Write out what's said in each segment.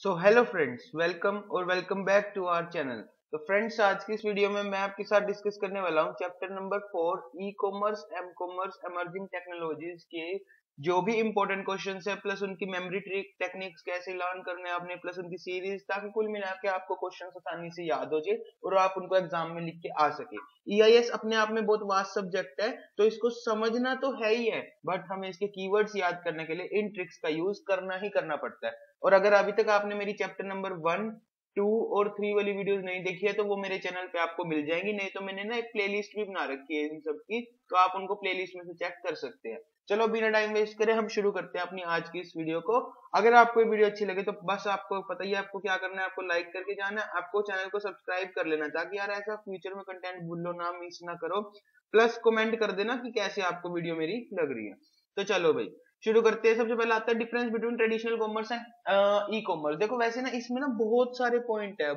So hello friends, welcome back to our channel. तो friends, आज की इस वीडियो में मैं आपके साथ डिस्कस करने वाला हूँ chapter number 4 E commerce M commerce emerging technologies के जो भी इंपॉर्टेंट क्वेश्चंस है, प्लस उनकी मेमोरी ट्रिक टेक्निक्स कैसे लर्न करने हैं आपने, प्लस उनकी सीरीज, ताकि कुल मिला के आपको क्वेश्चंस आसानी से याद हो जाए और आप उनको एग्जाम में लिख के आ सके। ईआईएस अपने आप में बहुत वास्ट सब्जेक्ट है, तो इसको समझना तो है ही है, बट हमें इसके कीवर्ड्स याद करने के लिए इन ट्रिक्स का यूज करना ही करना पड़ता है। और अगर अभी तक आपने मेरी चैप्टर नंबर 1, 2 और 3 वाली वीडियोस नहीं देखी है तो वो मेरे चैनल पे आपको मिल जाएंगी, नहीं तो मैंने ना एक प्लेलिस्ट भी बना रखी है इन सब की, तो आप उनको प्लेलिस्ट में से चेक कर सकते हैं। चलो बिना टाइम वेस्ट करे हम शुरू करते हैं अपनी आज की इस वीडियो को। अगर आपको ये वीडियो अच्छी लगे तो बस आपको पता ही है आपको क्या करना है, आपको लाइक करके जाना है, आपको चैनल को सब्सक्राइब कर लेना, ताकि यार ऐसा फ्यूचर में कंटेंट भूल लो ना, मिस ना करो। प्लस कमेंट कर देना कि कैसे आपको वीडियो मेरी लग रही है। तो चलो भाई शुरू करते हैं। सबसे पहले आता है difference between traditional commerce and e commerce. देखो वैसे ना इसमें ना बहुत सारे पॉइंट है,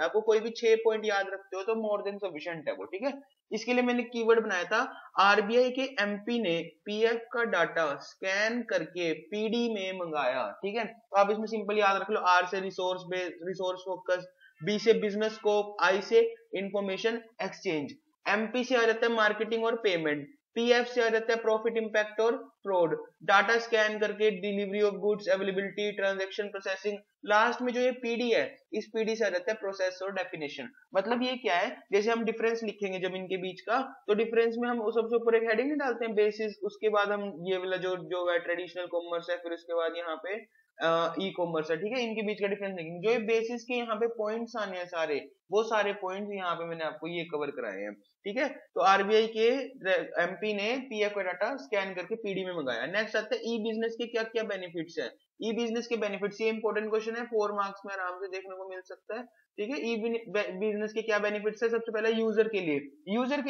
आपको कोई भी 6 पॉइंट याद रखते हो तो मोर देन सफिशिएंट है वो, ठीक है। इसके लिए मैंने कीवर्ड बनाया था, आरबीआई के एमपी ने पीएफ का डाटा स्कैन करके पीडी में मंगाया, ठीक है। तो आप इसमें सिंपल याद रख लो, आर से resource based resource focus, B से बिजनेस स्कोप, आई से इंफॉर्मेशन एक्सचेंज, एमपी से आ जाता है मार्केटिंग और पेमेंट, पीएफ से आ जाता है प्रॉफिट इंपैक्ट और फ्रॉड, डाटा स्कैन करके delivery of goods, availability, transaction processing, last में जो ये पीडी है इस पीडी से आ जाता है प्रोसेस और डेफिनेशन। मतलब ये क्या है, जैसे हम डिफरेंस लिखेंगे जब इनके बीच का, तो डिफरेंस में हम सबसे ऊपर एक हेडिंग नहीं डालते हैं बेसिस, उसके बाद हम ये वाला जो जो है ट्रेडिशनल कॉमर्स है, फिर उसके बाद यहाँ पे ई कॉमर्स है, ठीक है। इनके बीच का डिफरेंस देखेंगे, जो ये बेसिस के यहाँ पे पॉइंट्स आने हैं सारे, वो सारे पॉइंट्स यहाँ पे मैंने आपको ये कवर कराए हैं, ठीक है। तो आरबीआई के एमपी ने पीएफ का डाटा स्कैन करके पीडी में मंगाया। नेक्स्ट आता है ई बिजनेस के क्या क्या बेनिफिट्स है। ई बिजनेस के बेनिफिट्स, ये इंपॉर्टेंट क्वेश्चन है, 4 मार्क्स में आराम से देखने को मिल सकता है, ठीक है। ई बिजनेस के क्या बेनिफिट्स है, सबसे पहले यूजर के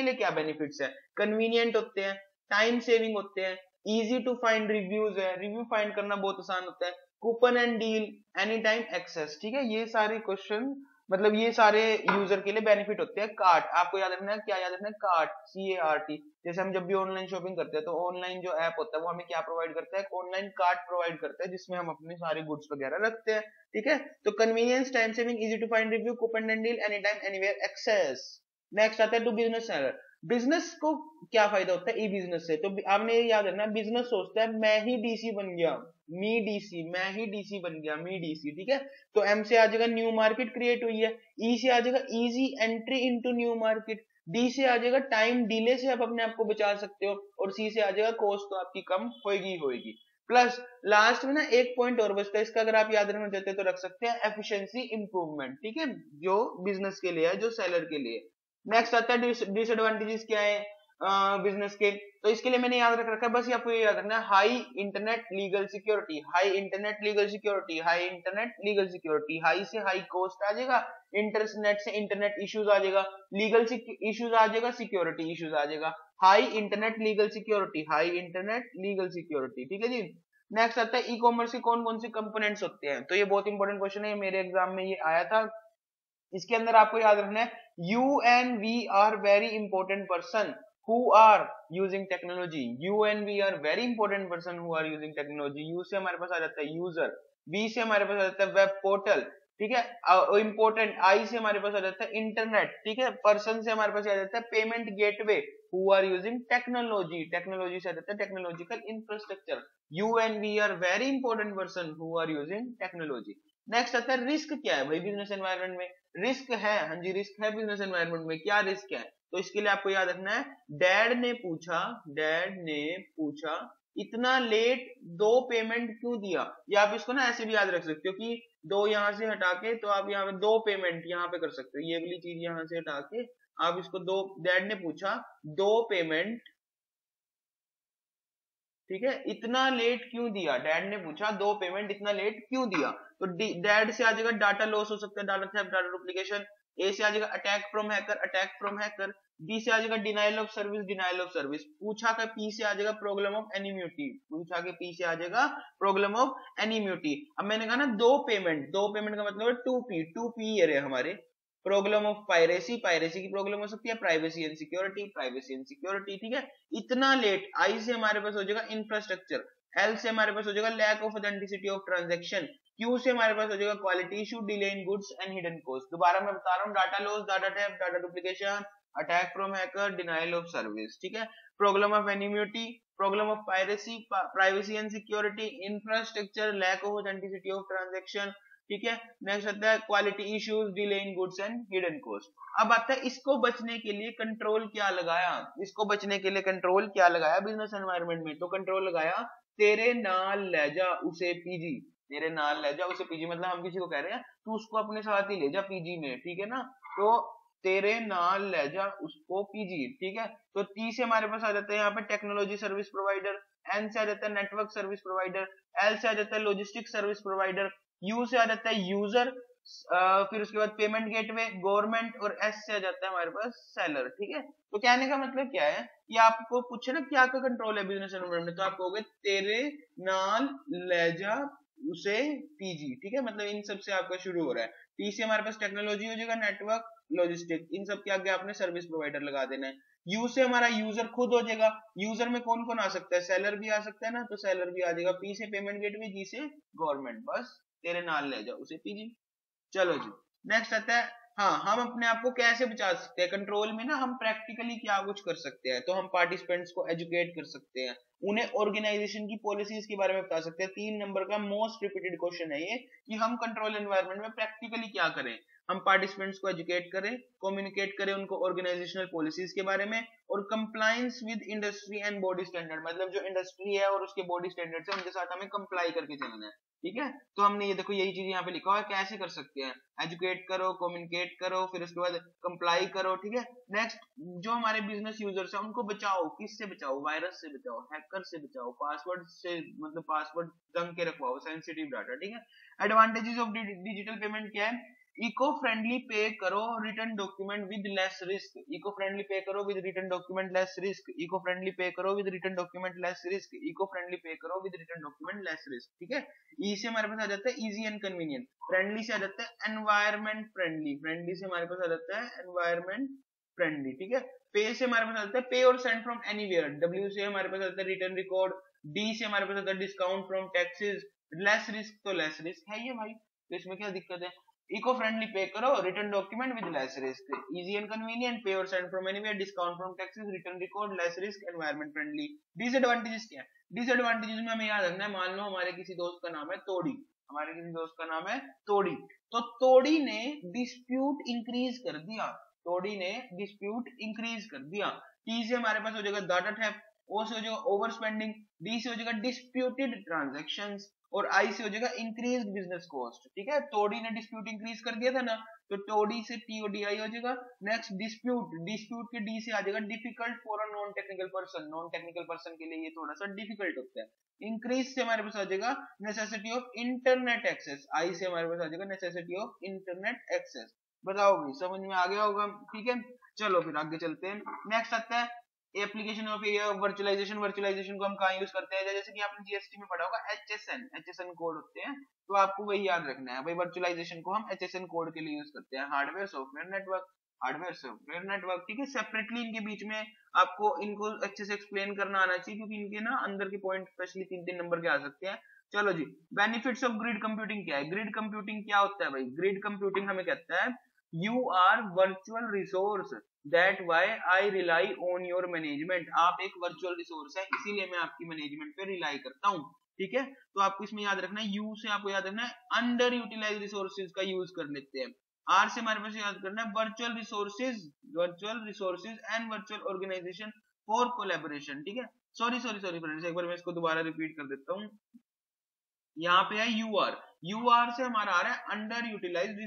लिए क्या बेनिफिट्स है, कन्वीनियंट होते हैं, टाइम सेविंग होते हैं, इजी टू फाइंड रिव्यूज है, रिव्यू फाइंड करना बहुत आसान होता है, coupon and deal, any time access, ठीक है। ये सारे क्वेश्चन मतलब ये सारे यूजर के लिए बेनिफिट होते हैं। कार्ट, आपको याद रखना है, क्या याद रखना है, कार्ट, CART। जैसे हम जब भी ऑनलाइन शॉपिंग करते हैं तो ऑनलाइन जो ऐप होता है वो हमें क्या प्रोवाइड करता है, एक ऑनलाइन कार्ट प्रोवाइड करता है जिसमें हम अपने सारे गुड्स वगैरह रखते हैं, ठीक है। तो convenience, time saving, easy to find review, coupon and deal, any time anywhere access. Next आता है टू बिजनेस सेलर। बिजनेस को क्या फायदा होता है ई बिजनेस से, तो आपने ये याद रखना है, बिजनेस सोचता है मैं ही डीसी बन गया, मैं ही डीसी बन गया, मी डीसी, ठीक है। तो एम से आ जाएगा न्यू मार्केट क्रिएट हुई है, ई से आ जाएगा easy entry into new market, D से आ जाएगा टाइम डिले से आप अपने आप को बचा सकते हो, और सी से आ जाएगा कॉस्ट तो आपकी कम होगी। प्लस लास्ट में ना एक पॉइंट और बचता है, इसका अगर आप याद रखना चाहते हैं तो रख सकते हैं, एफिशिएंसी इंप्रूवमेंट, ठीक है, जो बिजनेस के लिए है, जो सेलर के लिए। नेक्स्ट आता है डिसएडवांटेजेस क्या है बिजनेस के, तो इसके लिए मैंने याद रख रखा है, बस आपको ये याद रखना है, high internet legal security, high से हाई कॉस्ट आ जाएगा, इंटरनेट से इंटरनेट इश्यूज आ जाएगा, लीगल इश्यूज आ जाएगा, सिक्योरिटी इश्यूज आ जाएगा, हाई इंटरनेट लीगल सिक्योरिटी, ठीक है जी। नेक्स्ट आता है ई कॉमर्स के कौन कौन से कंपोनेंट्स होते हैं, तो ये बहुत इंपॉर्टेंट क्वेश्चन है, मेरे एग्जाम में ये आया था। इसके अंदर आपको याद रखना है, you and we are very important person who are using technology, you and we are very important person who are using technology. U से हमारे पास आ जाता है यूजर, वी से हमारे पास आ जाता है वेब पोर्टल, ठीक है, इंपॉर्टेंट, आई से हमारे पास आ जाता है इंटरनेट, ठीक है, पर्सन से हमारे पास आ जाता है payment gateway, who are using technology, technology से आ जाता है technological infrastructure, you and we are very important person who are using technology. Next आता है रिस्क क्या है भाई बिजनेस एनवायरनमेंट में, रिस्क है, हाँ जी रिस्क है बिजनेस एनवायरनमेंट में, क्या रिस्क है, तो इसके लिए आपको याद रखना है, डैड ने पूछा इतना लेट दो पेमेंट क्यों दिया, या आप इसको ना ऐसे भी याद रख सकते हो कि दो यहां से हटा के, तो आप यहाँ पे दो पेमेंट यहाँ पे कर सकते हो, ये वाली चीज यहां से हटा के आप इसको दो, डैड ने पूछा दो पेमेंट, ठीक है, इतना लेट क्यों दिया, डैड ने पूछा दो पेमेंट इतना लेट क्यों दिया। तो डैड से आ जाएगा डाटा लॉस हो सकता है, डाटा थेफ्ट, डाटा डुप्लीकेशन, ए से आ जाएगा अटैक फ्रॉम हैकर, बी से आ जाएगा डिनाइल ऑफ सर्विस, पूछा का पी से आ जाएगा प्रॉब्लम ऑफ एनिम्यूटी, पूछा के पी से आ जाएगा प्रॉब्लम ऑफ एनिम्यूटी। अब मैंने कहा ना दो पेमेंट का मतलब है टू पी ये रहे हमारे, प्रॉब्लम ऑफ पायरेसी की प्रॉब्लम हो सकती है, प्राइवेसी एंड सिक्योरिटी, ठीक है। इतना लेट, आई से हमारे पास हो जाएगा इंफ्रास्ट्रक्चर, एल से हमारे पास हो जाएगा lack of authenticity of transaction, Q से हमारे पास हो जाएगा quality issue, delay in goods and hidden cost. दोबारा मैं बता रहा हूँ, data loss, data theft, data duplication, attack from hacker, denial of service, ठीक है। Problem of anonymity, problem of piracy, privacy and security, infrastructure, lack of authenticity of transaction, ठीक है। Next आता है quality issues, delay in goods and hidden cost. अब आता है इसको बचने के लिए कंट्रोल क्या लगाया, इसको बचने के लिए कंट्रोल क्या लगाया बिजनेस एनवायरनमेंट में, तो कंट्रोल लगाया तेरे नाल ले जा उसे पीजी, तेरे नाल ले जा उसे पीजी, मतलब हम किसी को कह रहे हैं तू उसको अपने साथ ही ले जा पीजी में, ठीक है ना। तो तेरे नाल ले जा उसको पीजी, ठीक है। तो टी से हमारे पास आ जाता है यहाँ पे टेक्नोलॉजी सर्विस प्रोवाइडर, एन से आ जाता है नेटवर्क सर्विस प्रोवाइडर, एल से आ जाता है लॉजिस्टिक सर्विस प्रोवाइडर, यू से आ जाता है यूजर, फिर उसके बाद पेमेंट गेटवे, गवर्नमेंट, और एस से आ जाता है हमारे पास सेलर, ठीक है। तो कहने का मतलब क्या है कि आपको पूछे ना क्या का कंट्रोल है बिजनेस एनवायरनमेंट में, तो आप कहोगे तेरे नाल ले जा उसे पीजी, ठीक है। मतलब इन सब से आपका शुरू हो रहा है। टी से हमारे पास टेक्नोलॉजी हो जाएगा, नेटवर्क, लॉजिस्टिक, इन सब के आगे आपने सर्विस प्रोवाइडर लगा देना है। यू से हमारा यूजर खुद हो जाएगा, यूजर में कौन कौन आ सकता है, सेलर भी आ सकता है ना, तो सेलर भी आ जाएगा। पी से पेमेंट गेटवे, जी से गवर्नमेंट, बस तेरे नाल ले जाओ उसे पीजी। चलो जी, नेक्स्ट आता है, हाँ हम अपने आप को कैसे बचा सकते हैं कंट्रोल में ना, हम प्रैक्टिकली क्या कुछ कर सकते हैं। तो हम पार्टिसिपेंट्स को एजुकेट कर सकते हैं, उन्हें ऑर्गेनाइजेशन की पॉलिसीज के बारे में बता सकते हैं। 3 नंबर का मोस्ट रिपीटेड क्वेश्चन है ये कि हम कंट्रोल एनवायरनमेंट में प्रैक्टिकली क्या करें। हम पार्टिसिपेंट्स को एजुकेट करें, कम्युनिकेट करें उनको ऑर्गेनाइजेशनल पॉलिसीज के बारे में, और compliance with industry and body standard, मतलब जो इंडस्ट्री है और उसके बॉडी स्टैंडर्ड है उनके साथ हमें कंप्लाई करके चलना है, ठीक है। तो हमने ये देखो यही चीज यहाँ पे लिखा हुआ है कैसे कर सकते हैं, एजुकेट करो, कम्युनिकेट करो, फिर उसके बाद कंप्लाई करो, ठीक है। नेक्स्ट, जो हमारे बिजनेस यूजर्स हैं उनको बचाओ, किससे बचाओ, वायरस से बचाओ, हैकर से बचाओ, पासवर्ड से, मतलब पासवर्ड जंग के रखवाओ, सेंसिटिव डाटा, ठीक है। एडवांटेजेस ऑफ डिजिटल पेमेंट क्या है, इको फ्रेंडली पे करो, return document with less risk, eco friendly pay करो with return document less risk, eco friendly pay करो with return document less risk, eco friendly pay करो with return document less risk, ठीक है। ई से हमारे पास आ जाता है इजी एंड कन्वीनियंट, फ्रेंडली से आ जाता है एनवायरमेंट फ्रेंडली, फ्रेंडली से हमारे पास आ जाता है एनवायरमेंट फ्रेंडली, ठीक है। पे से हमारे पास आ जाता है पे और सेंड फ्रॉम एनीवेयर, डब्ल्यू से हमारे पास आ जाता है रिटर्न रिकॉर्ड, डी से हमारे पास आता है discount from taxes, less risk तो लेस रिस्क है ये भाई, तो इसमें क्या दिक्कत है। इको फ्रेंडली पे करो, return document with less risk, easy and convenient, पे और send from anywhere, discount from taxes, return record, less risk, environment friendly. Disadvantages क्या है, डिसएडवांटेजेस में हमें याद रखना है, मान लो हमारे किसी दोस्त का नाम है तोड़ी, हमारे किसी दोस्त का नाम है तोड़ी, तो तोड़ी ने डिस्प्यूट इंक्रीज कर दिया, तोड़ी ने डिस्प्यूट इंक्रीज कर दिया। टी से हमारे पास हो जाएगा डाटा थेफ्ट, ओ से हो जाएगा ओवर स्पेंडिंग, डी से हो जाएगा डिस्प्यूटेड ट्रांजैक्शंस, और आई से हो जाएगा इंक्रीज्ड बिजनेस कॉस्ट, ठीक है। तोड़ी ने डिस्प्यूट इंक्रीज कर दिया था ना, तो तोड़ी से टीओडीआई हो जाएगा। नेक्स्ट डिस्प्यूट, डिस्प्यूट के डी से आ जाएगा difficult for a non technical person, non technical person के लिए ये थोड़ा सा डिफिकल्ट होता है। इंक्रीज से हमारे पास आ जाएगा नेसेसिटी ऑफ इंटरनेट एक्सेस, आई से हमारे पास आ जाएगा नेसेसिटी ऑफ इंटरनेट एक्सेस। बताओ भाई समझ में आ गया होगा, ठीक है। चलो फिर आगे चलते हैं। नेक्स्ट आता है application of area of virtualization, virtualization को हम कहाँ यूज करते हैं, जैसे कि आपने जीएसटी में पढ़ा होगा एचएसएन कोड होते हैं, तो आपको वही याद रखना है भाई, वर्चुअलाइजेशन को हम एचएसएन कोड के लिए यूज करते हैं, hardware software network, hardware software network, ठीक है। सेपरेटली इनके बीच में आपको इनको अच्छे से एक्सप्लेन करना आना चाहिए, क्योंकि इनके ना अंदर के पॉइंट स्पेशली 3-3 नंबर के आ सकते हैं। चलो जी, बेनिफिट्स ऑफ ग्रिड कंप्यूटिंग क्या है, ग्रिड कंप्यूटिंग क्या होता है भाई, ग्रिड कंप्यूटिंग हमें कहता है you are virtual resource that why I rely on your management, आप एक वर्चुअल रिसोर्स है इसीलिए मैं आपकी मैनेजमेंट पे रिलाई करता हूँ, ठीक है। तो आपको इसमें याद रखना है, यू से आपको याद रखना है अंडर यूटिलाइज रिसोर्सेज का यूज कर लेते हैं, आर से हमारे पास याद करना है virtual resources and virtual organization for collaboration, ठीक है। सॉरी फ्रेंड्स, एक बार मैं इसको दोबारा रिपीट कर देता हूँ। यहाँ पे है यूआर से हमारा आ रहा है अंडर यूटिलाइज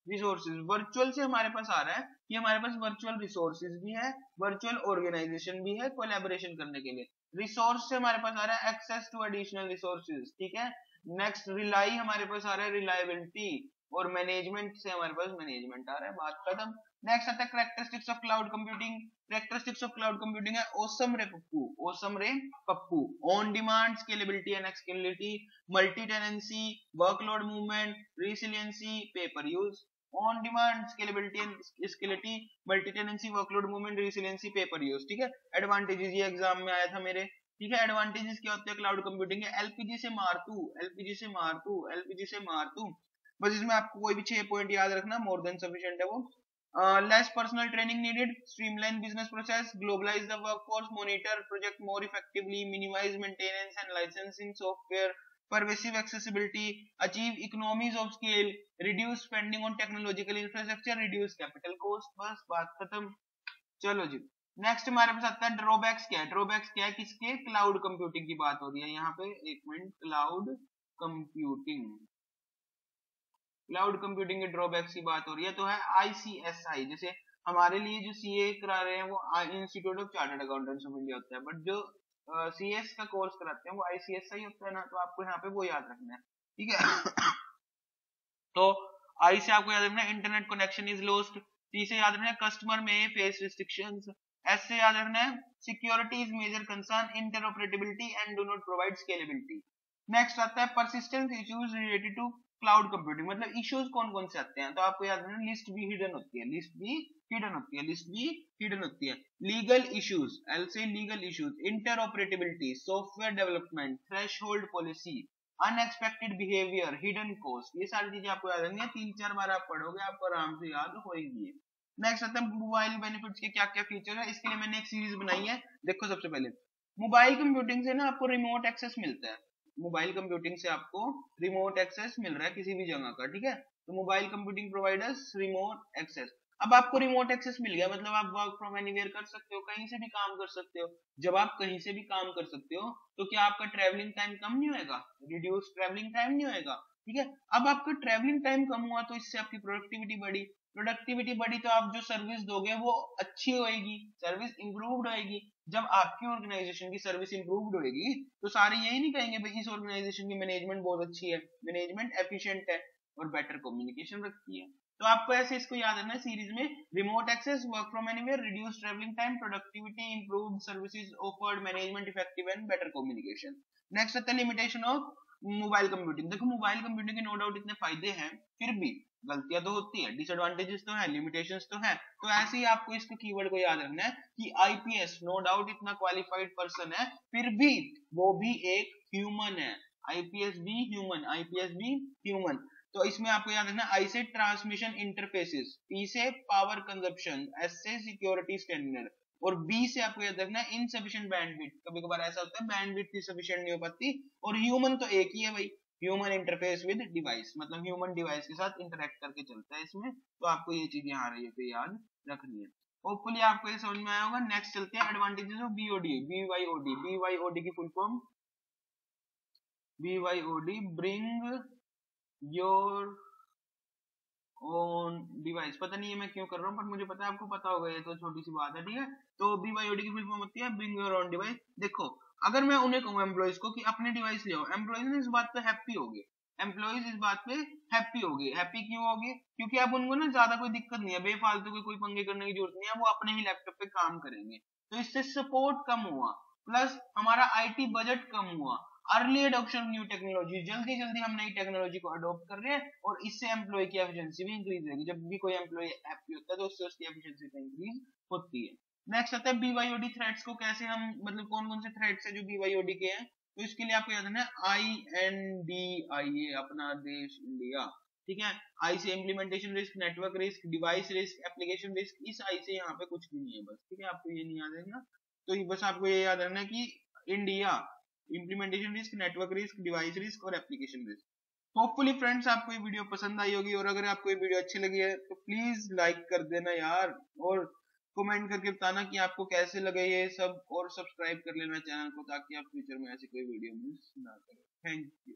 रिसोर्सेज, वर्चुअल से हमारे पास आ रहा है कि हमारे पास वर्चुअल रिसोर्सेज भी है, वर्चुअल ऑर्गेनाइजेशन भी है कोलैबोरेशन करने के लिए। रिसोर्स से हमारे पास आ रहा है एक्सेस टू एडिशनल रिसोर्सेज, ठीक है। नेक्स्ट रिलाई हमारे पास आ रहा है रिलायबिलिटी, और मैनेजमेंट से हमारे पास मैनेजमेंट आ रहा है, बात खत्म। नेक्स्ट आता है characteristics of cloud computing, characteristics of cloud computing है ओसम रे पप्पू, on demand, scalability and scalability, multi tenancy, workload movement, resiliency, pay per use. On demand, scalability and scalability, multi tenancy, workload movement, resiliency, pay per use, ठीक है। Advantages ये exam में आया था मेरे, ठीक है, एडवांटेजेस क्या होते हैं क्लाउड कंप्यूटिंग के? एलपीजी से मारतू, एलपीजी से मारतू, एलपीजी से मारतू। बस इसमें आपको कोई भी 6 पॉइंट याद रखना, मोर देन सफिशिएंट है वो। Less personal training needed, streamline business process, globalize the workforce, monitor project more effectively, minimize maintenance and licensing software, pervasive accessibility, achieve economies of scale, reduce spending on technological infrastructure, reduce capital cost। बस बात खत्म। चलो जी, next हमारे पास आता है drawbacks. क्या है drawbacks? क्या है किसके? क्लाउड कंप्यूटिंग की बात हो रही है यहाँ पे। एक minute, cloud computing, cloud computing के ड्रॉबैक्स की बात हो रही है तो है आईसीएसआई। जैसे हमारे लिए जो सीए करा रहे हैं वो institute of chartered accountants of India होता है, बट जो सीएस का कोर्स कराते हैं वो आईसीएसआई होता है ना, तो आपको यहाँ पे वो याद रखना है, ठीक है। तो आई से आपको याद रखना है internet connection is lost. T से याद रखना है कस्टमर में फेस रिस्ट्रिक्शंस। एस से याद रखना है security is major concern, interoperability and do not provide scalability. Next आता है persistent issues related to cloud computing. मतलब इश्यूज कौन कौन से आते हैं? तो आपको याद रखना लिस्ट भी हिडन होती है, लिस्ट भी हिडन होती है, लिस्ट भी हिडन होती है। लीगल इश्यूज, एल से legal issues, interoperability, software development, threshold policy, unexpected behaviour, hidden cost. ये सारी चीजें आपको याद रहेंगी, 3-4 बार आप पढ़ोगे आपको आराम से याद होगी। नेक्स्ट आता है मोबाइल बेनिफिट्स के क्या क्या फीचर है। इसके लिए मैंने एक सीरीज बनाई है। देखो सबसे पहले मोबाइल कंप्यूटिंग से ना आपको रिमोट एक्सेस मिलता है। मोबाइल कंप्यूटिंग से आपको रिमोट एक्सेस मिल रहा है किसी भी जगह का, ठीक है। तो mobile computing providers remote access. अब आपको रिमोट एक्सेस मिल गया, मतलब आप वर्क फ्रॉम एनीवेयर कर सकते हो, कहीं से भी काम कर सकते हो। जब आप कहीं से भी काम कर सकते हो तो क्या आपका ट्रैवलिंग टाइम कम नहीं होएगा? रिड्यूस ट्रैवलिंग टाइम नहीं होएगा, ठीक है। अब आपका ट्रैवलिंग टाइम कम हुआ तो इससे आपकी प्रोडक्टिविटी बढ़ी, प्रोडक्टिविटी बढ़ी तो आप जो सर्विस दोगे वो अच्छी होएगी, सर्विस इंप्रूव्ड होएगी। जब आपकी ऑर्गेनाइजेशन की सर्विस इंप्रूव्ड होएगी तो सारे यही नहीं कहेंगे भाई इस ऑर्गेनाइजेशन की मैनेजमेंट बहुत अच्छी है, मैनेजमेंट एफिशिएंट है और बेटर कम्युनिकेशन रखती है। तो आपको ऐसे इसको याद रखना है सीरीज में, remote access, work from anywhere, reduce travelling time, productivity, improved services offered, management effective and better communication. Next आता है लिमिटेशन ऑफ मोबाइल कंप्यूटिंग। देखो मोबाइल कंप्यूटिंग के नो डाउट इतने फायदे हैं, फिर भी गलतियां तो होती है, डिसएडवांटेजेस तो है, लिमिटेशंस तो है। तो ऐसे ही आपको इसको कीवर्ड को याद रखना है कि आईपीएस नो डाउट इतना क्वालिफाइड पर्सन है, फिर भी वो भी एक ह्यूमन है। आईपीएस भी ह्यूमन, आईपीएस भी ह्यूमन। तो इसमें आपको याद रखना आई से ट्रांसमिशन इंटरफेसेस, पी से पावर कंजप्शन, एस से सिक्योरिटी स्टैंडर्ड और बी से आपको याद रखना है इनसफिशिएंट बैंडविड्थ। कभी कभार ऐसा होता है बैंडविड्थ सफिशिएंट नहीं हो पाती। और ह्यूमन तो एक ही है भाई, ह्यूमन इंटरफेस विद डिवाइस, मतलब ह्यूमन डिवाइस के साथ इंटरेक्ट करके चलता है इसमें। तो आपको ये चीजें आ रही है याद रखनी है। होपफुली आपको ये समझ में आया होगा। नेक्स्ट चलते हैं advantages of BOD, BYOD. BYOD की full form, BYOD bring your own device. पता नहीं है मैं क्यों कर रहा हूँ, पर मुझे पता है आपको पता होगा, ये तो छोटी सी बात है, ठीक है। तो बीवाईओडी की फुल फॉर्म होती है ब्रिंग योर ऑन डिवाइस। देखो अगर मैं उन्हें कहूँ एम्प्लॉइज को कि अपने डिवाइस ले आओ, एम्प्लॉइज इस बात पे हैप्पी हो गए, एम्प्लॉइज इस बात पे हैप्पी हो गए। हैप्पी क्यों हो गए? क्योंकि अब उनको ना ज्यादा कोई दिक्कत नहीं है, बेफालतू के कोई पंगे करने की जरूरत नहीं है, वो अपने ही लैपटॉप पे काम करेंगे। तो इससे सपोर्ट कम हुआ, प्लस हमारा आईटी बजट कम हुआ। अर्ली एडॉप्शन न्यू टेक्नोलॉजी, जल्दी जल्दी हम नई टेक्नोलॉजी को अडॉप्ट कर रहे हैं और इससे एम्प्लॉय की एफिशिएंसी भी इंक्रीज होगी। जब भी कोई एम्प्लॉय हैप्पी होता है तो उससे उसकी एफिशिएंसी भी इंक्रीज होती है। नेक्स्ट आता है बीवाईओडी थ्रेट्स को कैसे हम, मतलब कौन कौन से थ्रेट्स है जो बीवाईओडी के हैं। तो इसके लिए आपको याद रखना है INDIA, अपना देश इंडिया, ठीक है। आई से implementation risk, network risk, device risk, application risk. इस आई से यहाँ पे कुछ भी नहीं है बस, ठीक है। आपको ये नहीं याद रखना, तो बस आपको ये याद रखना कि India, implementation risk, network risk, device risk और एप्लीकेशन रिस्क। होपफुली फ्रेंड्स आपको ये वीडियो पसंद आई होगी, और अगर आपको ये वीडियो अच्छी लगी है तो प्लीज लाइक कर देना यार, और कमेंट करके बताना कि आपको कैसे लगे ये सब, और सब्सक्राइब कर लेना चैनल को ताकि आप फ्यूचर में ऐसी कोई वीडियो मिस ना करें। Thank you.